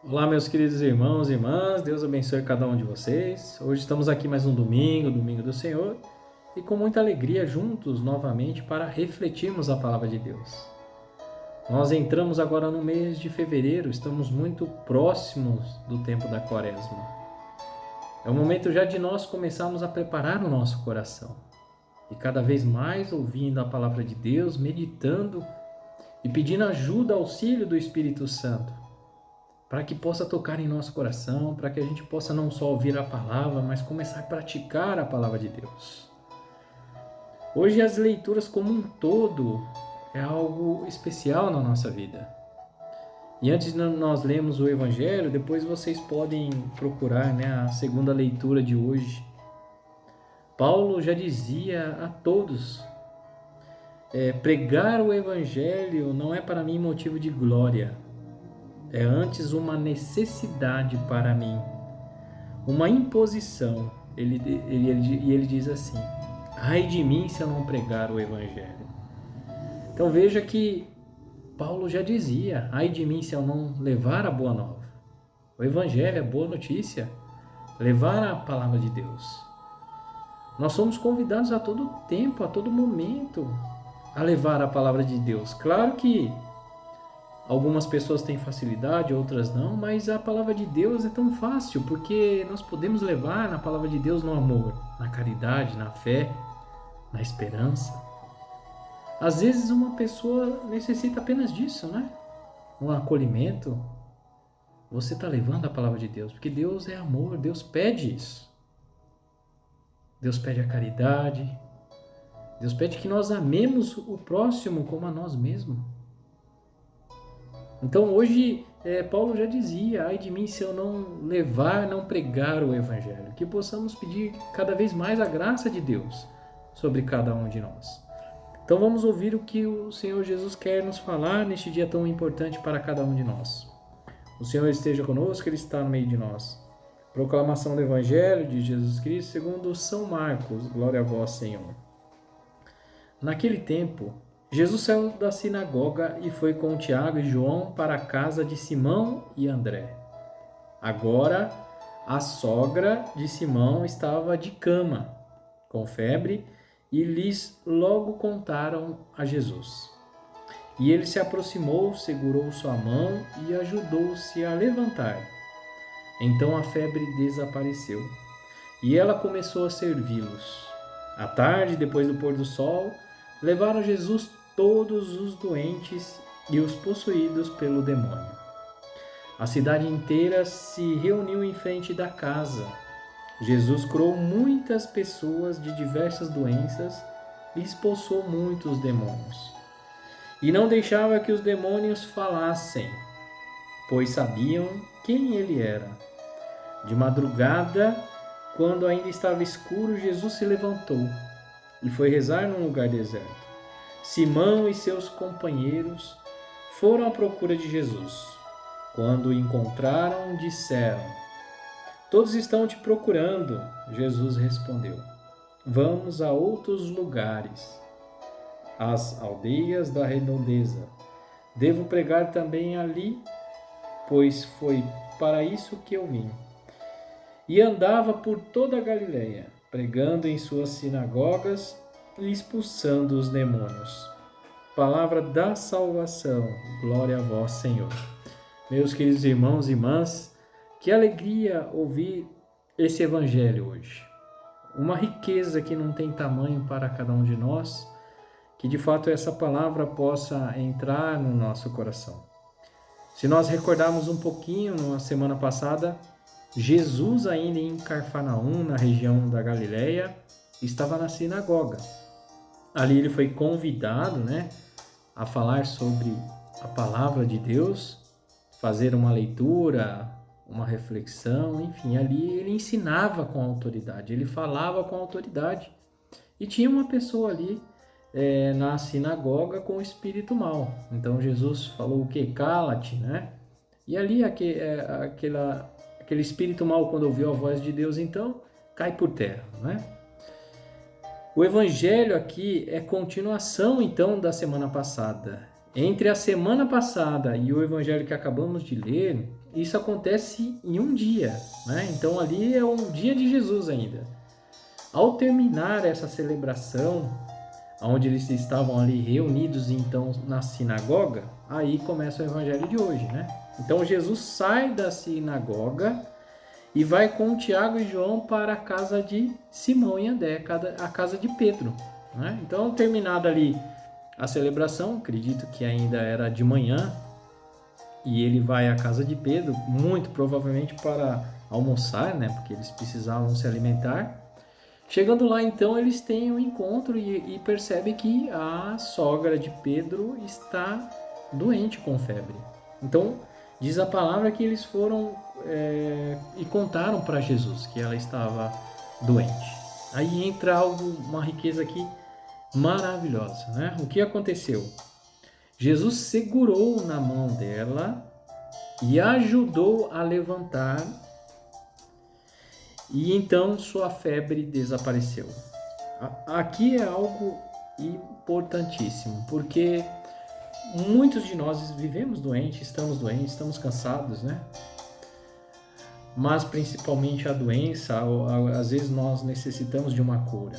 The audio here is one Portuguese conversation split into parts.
Olá, meus queridos irmãos e irmãs, Deus abençoe cada um de vocês. Hoje estamos aqui mais um domingo, domingo do Senhor, e com muita alegria juntos novamente para refletirmos a palavra de Deus. Nós entramos agora no mês de fevereiro, estamos muito próximos do tempo da Quaresma. É o momento já de nós começarmos a preparar o nosso coração e cada vez mais ouvindo a palavra de Deus, meditando e pedindo ajuda, auxílio do Espírito Santo, para que possa tocar em nosso coração, para que a gente possa não só ouvir a palavra, mas começar a praticar a palavra de Deus. Hoje as leituras como um todo é algo especial na nossa vida. E antes de nós lermos o Evangelho, depois vocês podem procurar a segunda leitura de hoje. Paulo já dizia a todos, pregar o Evangelho não é para mim motivo de glória, é antes uma necessidade para mim, uma imposição. Ele diz assim: ai de mim se eu não pregar o Evangelho. Então veja que Paulo já dizia: ai de mim se eu não levar a boa nova. O Evangelho é boa notícia, levar a palavra de Deus. Nós somos convidados a todo tempo, a todo momento, a levar a palavra de Deus. Claro que algumas pessoas têm facilidade, outras não, mas a palavra de Deus é tão fácil, porque nós podemos levar na palavra de Deus no amor, na caridade, na fé, na esperança. Às vezes uma pessoa necessita apenas disso, né? Um acolhimento. Você está levando a palavra de Deus, porque Deus é amor, Deus pede isso. Deus pede a caridade, Deus pede que nós amemos o próximo como a nós mesmos. Então hoje Paulo já dizia: ai de mim se eu não levar, não pregar o Evangelho. Que possamos pedir cada vez mais a graça de Deus sobre cada um de nós. Então vamos ouvir o que o Senhor Jesus quer nos falar neste dia tão importante para cada um de nós. O Senhor esteja conosco, Ele está no meio de nós. Proclamação do Evangelho de Jesus Cristo segundo São Marcos. Glória a vós, Senhor. Naquele tempo, Jesus saiu da sinagoga e foi com Tiago e João para a casa de Simão e André. Agora, a sogra de Simão estava de cama, com febre, e lhes logo contaram a Jesus. E ele se aproximou, segurou sua mão e ajudou-se a levantar. Então a febre desapareceu, e ela começou a servi-los. À tarde, depois do pôr do sol, levaram a Jesus todos os doentes e os possuídos pelo demônio. A cidade inteira se reuniu em frente da casa. Jesus curou muitas pessoas de diversas doenças e expulsou muitos demônios. E não deixava que os demônios falassem, pois sabiam quem ele era. De madrugada, quando ainda estava escuro, Jesus se levantou e foi rezar num lugar deserto. Simão e seus companheiros foram à procura de Jesus. Quando o encontraram, disseram: todos estão te procurando. Jesus respondeu: vamos a outros lugares, às aldeias da redondeza. Devo pregar também ali, pois foi para isso que eu vim. E andava por toda a Galileia, pregando em suas sinagogas e expulsando os demônios. Palavra da salvação. Glória a vós, Senhor. Meus queridos irmãos e irmãs, que alegria ouvir esse evangelho hoje. Uma riqueza que não tem tamanho para cada um de nós, que de fato essa palavra possa entrar no nosso coração. Se nós recordarmos um pouquinho, na semana passada, Jesus, ainda em Cafarnaum, na região da Galileia, estava na sinagoga. Ali ele foi convidado, a falar sobre a palavra de Deus, fazer uma leitura, uma reflexão, enfim, ali ele ensinava com autoridade, ele falava com autoridade. E tinha uma pessoa ali na sinagoga com o espírito mau. Então Jesus falou o quê? Cala-te, E ali aquele espírito mau, quando ouviu a voz de Deus, então cai por terra, O evangelho aqui é continuação então da semana passada. Entre a semana passada e o evangelho que acabamos de ler, isso acontece em um dia, né? Então ali é um dia de Jesus ainda. Ao terminar essa celebração, onde eles estavam ali reunidos então na sinagoga, aí começa o evangelho de hoje, né? Então Jesus sai da sinagoga e vai com Tiago e João para a casa de Simão e André, a casa de Pedro, né? Então, terminada ali a celebração, acredito que ainda era de manhã, e ele vai à casa de Pedro, muito provavelmente para almoçar, né? Porque eles precisavam se alimentar. Chegando lá, então, eles têm um encontro e percebem que a sogra de Pedro está doente com febre. Então, diz a palavra que eles foram e contaram para Jesus que ela estava doente. Aí entra uma riqueza aqui maravilhosa, né? O que aconteceu? Jesus segurou na mão dela e ajudou a levantar, e então sua febre desapareceu. Aqui é algo importantíssimo, porque muitos de nós vivemos doentes, estamos cansados, né? Mas principalmente a doença, às vezes nós necessitamos de uma cura.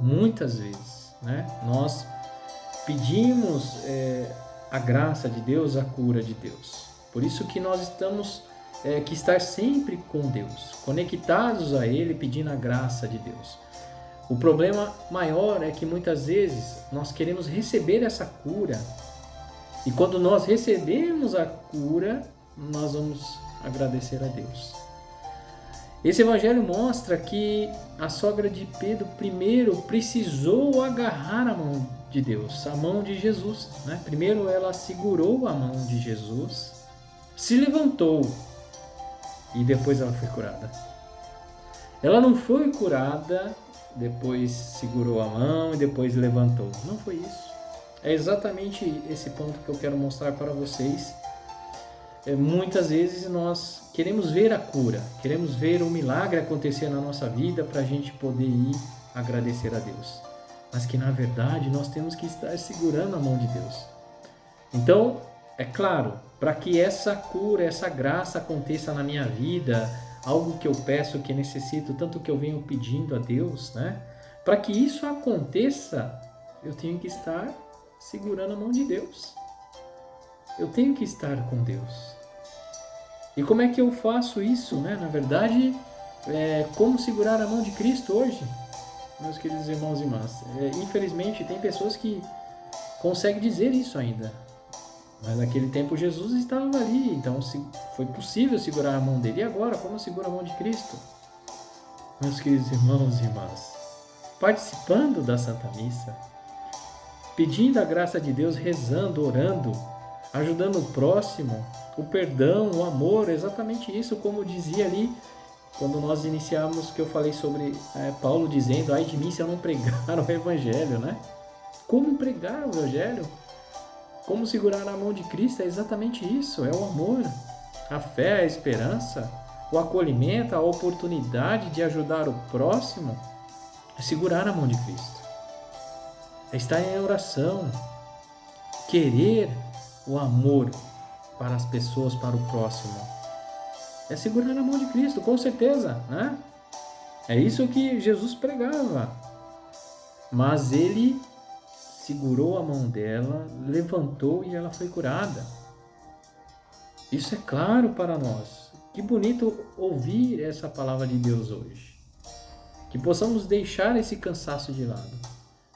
Muitas vezes, né? Nós pedimos a graça de Deus, a cura de Deus. Por isso que nós temos que estar sempre com Deus, conectados a Ele, pedindo a graça de Deus. O problema maior é que muitas vezes nós queremos receber essa cura, e quando nós recebemos a cura, nós vamos agradecer a Deus. Esse evangelho mostra que a sogra de Pedro primeiro precisou agarrar a mão de Deus, a mão de Jesus, né? Primeiro ela segurou a mão de Jesus, se levantou e depois ela foi curada. Ela não foi curada, depois segurou a mão e depois levantou. Não foi isso. É exatamente esse ponto que eu quero mostrar para vocês. Muitas vezes nós queremos ver a cura, queremos ver o milagre acontecer na nossa vida para a gente poder ir agradecer a Deus. Mas que na verdade nós temos que estar segurando a mão de Deus. Então, é claro, para que essa cura, essa graça aconteça na minha vida, algo que eu peço, que necessito, tanto que eu venho pedindo a Deus, né? Para que isso aconteça, eu tenho que estar segurando a mão de Deus. Eu tenho que estar com Deus. E como é que eu faço isso, né? Na verdade, como segurar a mão de Cristo hoje, meus queridos irmãos e irmãs. Infelizmente, tem pessoas que conseguem dizer isso ainda. Mas naquele tempo Jesus estava ali, então foi possível segurar a mão dele. E agora, como segura a mão de Cristo? Meus queridos irmãos e irmãs, participando da Santa Missa, pedindo a graça de Deus, rezando, orando, ajudando o próximo, o perdão, o amor, exatamente isso, como dizia ali, quando nós iniciamos, que eu falei sobre Paulo dizendo, ai de mim se eu não pregar o Evangelho, né? Como pregar o Evangelho? Como segurar a mão de Cristo? É exatamente isso, é o amor, a fé, a esperança, o acolhimento, a oportunidade de ajudar o próximo, é segurar a mão de Cristo. É estar em oração, querer o amor para as pessoas, para o próximo. É segurar a mão de Cristo, com certeza, né? É isso que Jesus pregava. Mas ele segurou a mão dela, levantou e ela foi curada. Isso é claro para nós. Que bonito ouvir essa palavra de Deus hoje. Que possamos deixar esse cansaço de lado.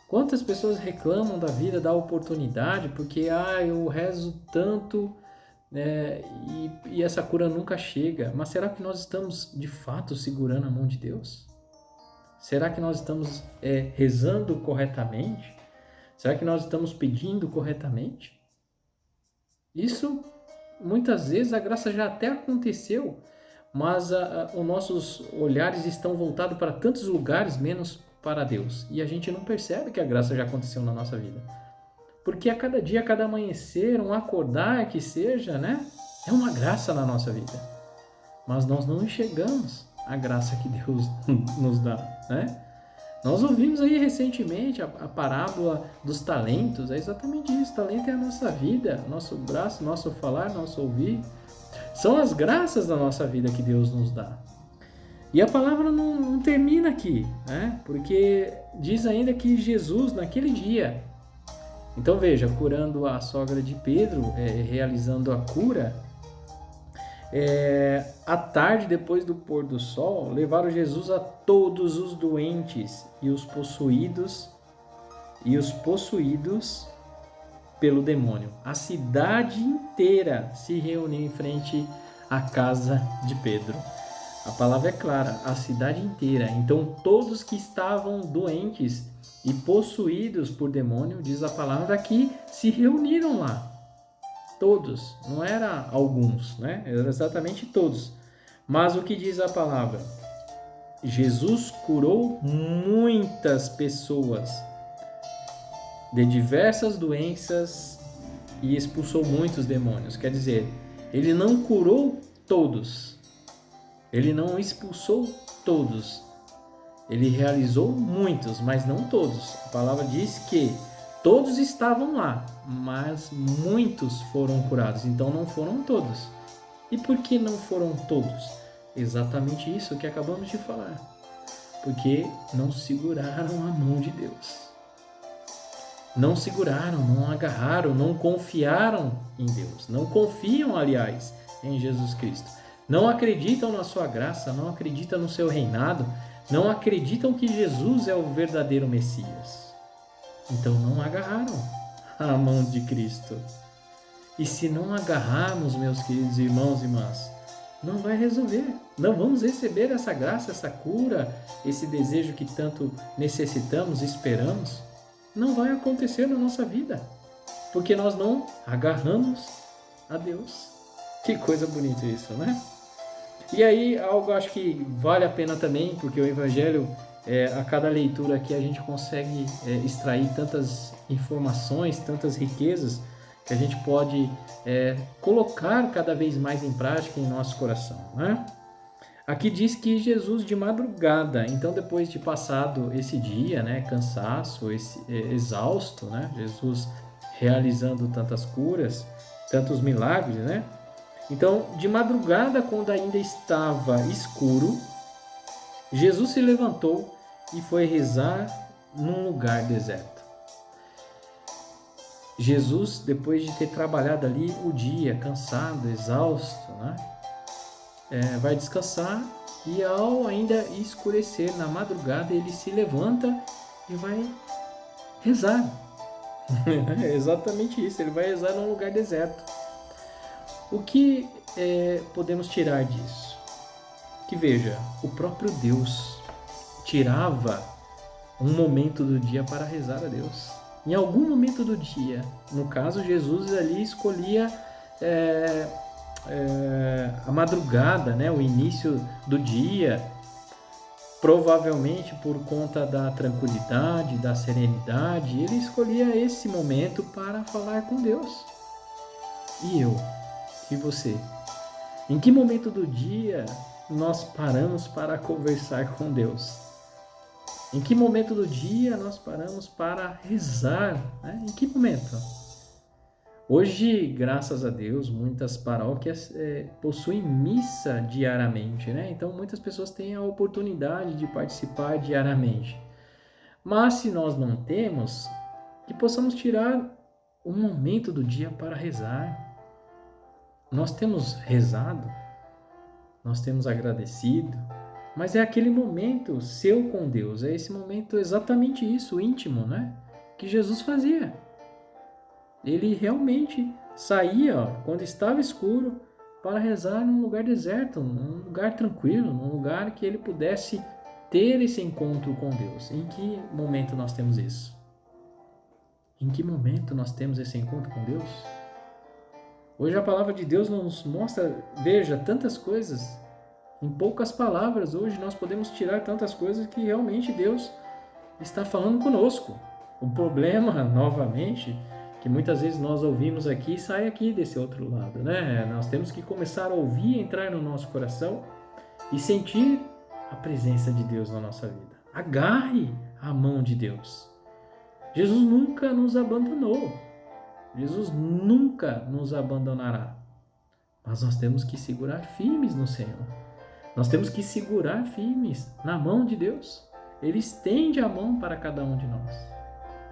Quantas pessoas reclamam da vida, da oportunidade, porque eu rezo tanto, e essa cura nunca chega. Mas será que nós estamos de fato segurando a mão de Deus? Será que nós estamos rezando corretamente? Será que nós estamos pedindo corretamente? Isso, muitas vezes, a graça já até aconteceu, mas os nossos olhares estão voltados para tantos lugares, menos para Deus. E a gente não percebe que a graça já aconteceu na nossa vida. Porque a cada dia, a cada amanhecer, um acordar que seja, né? É uma graça na nossa vida. Mas nós não enxergamos a graça que Deus nos dá, né? Nós ouvimos aí recentemente a parábola dos talentos, é exatamente isso. Talento é a nossa vida, nosso braço, nosso falar, nosso ouvir. São as graças da nossa vida que Deus nos dá. E a palavra não termina aqui, né? Porque diz ainda que Jesus, naquele dia, então veja, curando a sogra de Pedro, realizando a cura, à tarde, depois do pôr do sol, levaram Jesus a todos os doentes e os possuídos pelo demônio. A cidade inteira se reuniu em frente à casa de Pedro. A palavra é clara, a cidade inteira. Então todos que estavam doentes e possuídos por demônio, diz a palavra, que se reuniram lá. Todos, não era alguns, né? Era exatamente todos. Mas o que diz a palavra? Jesus curou muitas pessoas de diversas doenças e expulsou muitos demônios. Quer dizer, ele não curou todos, ele não expulsou todos, ele realizou muitos, mas não todos. A palavra diz que todos estavam lá, mas muitos foram curados, então não foram todos. E por que não foram todos? Exatamente isso que acabamos de falar. Porque não seguraram a mão de Deus. Não seguraram, não agarraram, não confiaram em Deus. Não confiam, aliás, em Jesus Cristo. Não acreditam na sua graça, não acreditam no seu reinado, não acreditam que Jesus é o verdadeiro Messias. Então não agarraram a mão de Cristo. E se não agarrarmos, meus queridos irmãos e irmãs, não vai resolver. Não vamos receber essa graça, essa cura, esse desejo que tanto necessitamos, esperamos. Não vai acontecer na nossa vida, porque nós não agarramos a Deus. Que coisa bonita isso, né? E aí, algo acho que vale a pena também, porque o Evangelho, a cada leitura aqui a gente consegue extrair tantas informações, tantas riquezas, que a gente pode colocar cada vez mais em prática em nosso coração, né? Aqui diz que Jesus de madrugada, então depois de passado esse dia, né, cansaço, exausto, né, Jesus realizando tantas curas, tantos milagres, né? Então, de madrugada, quando ainda estava escuro, Jesus se levantou e foi rezar num lugar deserto. Jesus, depois de ter trabalhado ali o dia, cansado, exausto, né? Vai descansar e ao ainda escurecer na madrugada ele se levanta e vai rezar. É exatamente isso, ele vai rezar num lugar deserto. O que podemos tirar disso? Que veja, o próprio Deus tirava um momento do dia para rezar a Deus. Em algum momento do dia, no caso Jesus ali escolhia a madrugada, né, o início do dia, provavelmente por conta da tranquilidade, da serenidade, ele escolhia esse momento para falar com Deus. E eu? E você? Em que momento do dia nós paramos para conversar com Deus? Em que momento do dia nós paramos para rezar, né? Em que momento? Hoje, graças a Deus, muitas paróquias possuem missa diariamente, né? Então, muitas pessoas têm a oportunidade de participar diariamente. Mas, se nós não temos, que possamos tirar um momento do dia para rezar. Nós temos rezado, nós temos agradecido, mas é aquele momento seu com Deus, é esse momento exatamente isso, íntimo, né? Que Jesus fazia. Ele realmente saía, quando estava escuro, para rezar num lugar deserto, num lugar tranquilo, num lugar que ele pudesse ter esse encontro com Deus. Em que momento nós temos isso? Em que momento nós temos esse encontro com Deus? Hoje a palavra de Deus nos mostra, veja, tantas coisas. Em poucas palavras, hoje nós podemos tirar tantas coisas que realmente Deus está falando conosco. O problema, novamente, que muitas vezes nós ouvimos aqui e sai aqui desse outro lado, né? Nós temos que começar a ouvir, entrar no nosso coração e sentir a presença de Deus na nossa vida. Agarre a mão de Deus. Jesus nunca nos abandonou. Jesus nunca nos abandonará. Mas nós temos que segurar firmes no Senhor. Nós temos que segurar firmes na mão de Deus. Ele estende a mão para cada um de nós.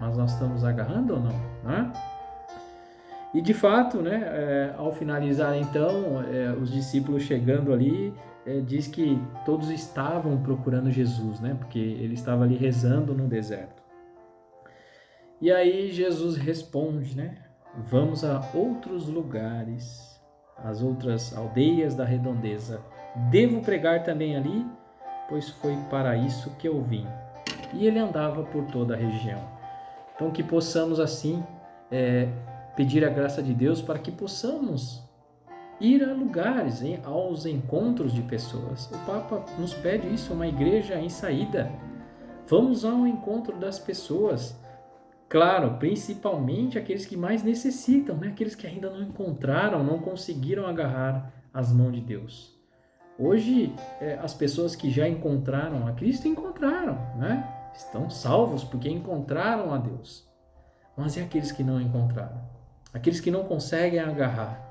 Mas nós estamos agarrando ou não? Né? E de fato, né, ao finalizar então, os discípulos chegando ali, diz que todos estavam procurando Jesus, né, porque ele estava ali rezando no deserto. E aí Jesus responde, né, vamos a outros lugares, as outras aldeias da redondeza. Devo pregar também ali, pois foi para isso que eu vim. E ele andava por toda a região. Então que possamos assim pedir a graça de Deus para que possamos ir a lugares, aos encontros de pessoas. O Papa nos pede isso, uma igreja em saída. Vamos ao encontro das pessoas. Claro, principalmente aqueles que mais necessitam, né? Aqueles que ainda não encontraram, não conseguiram agarrar as mãos de Deus. Hoje, as pessoas que já encontraram a Cristo encontraram, né? Estão salvos porque encontraram a Deus. Mas e aqueles que não encontraram? Aqueles que não conseguem agarrar?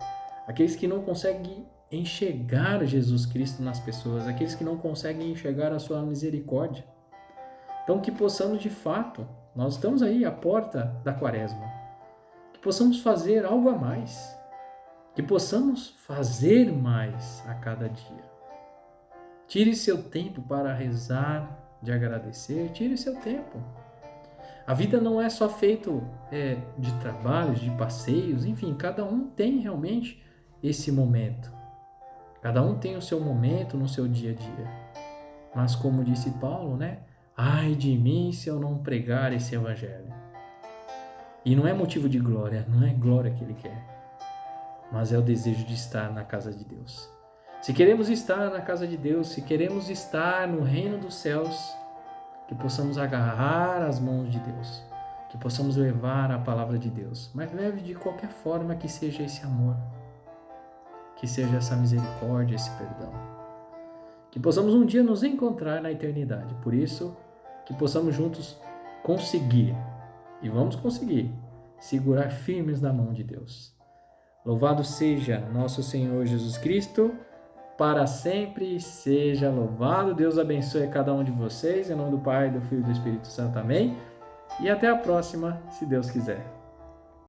Aqueles que não conseguem enxergar Jesus Cristo nas pessoas? Aqueles que não conseguem enxergar a sua misericórdia? Então, que possamos de fato, nós estamos aí à porta da Quaresma, que possamos fazer algo a mais, que possamos fazer mais a cada dia. Tire seu tempo para rezar, de agradecer, tire seu tempo. A vida não é só feito de trabalhos, de passeios, enfim, cada um tem realmente esse momento. Cada um tem o seu momento no seu dia a dia. Mas como disse Paulo, né? Ai de mim se eu não pregar esse evangelho. E não é motivo de glória, não é glória que ele quer, mas é o desejo de estar na casa de Deus. Se queremos estar na casa de Deus, se queremos estar no reino dos céus, que possamos agarrar as mãos de Deus, que possamos levar a palavra de Deus, mas leve de qualquer forma que seja esse amor, que seja essa misericórdia, esse perdão. Que possamos um dia nos encontrar na eternidade. Por isso, que possamos juntos conseguir, e vamos conseguir, segurar firmes na mão de Deus. Louvado seja nosso Senhor Jesus Cristo, para sempre seja louvado. Deus abençoe a cada um de vocês, em nome do Pai, do Filho e do Espírito Santo. Amém. E até a próxima, se Deus quiser.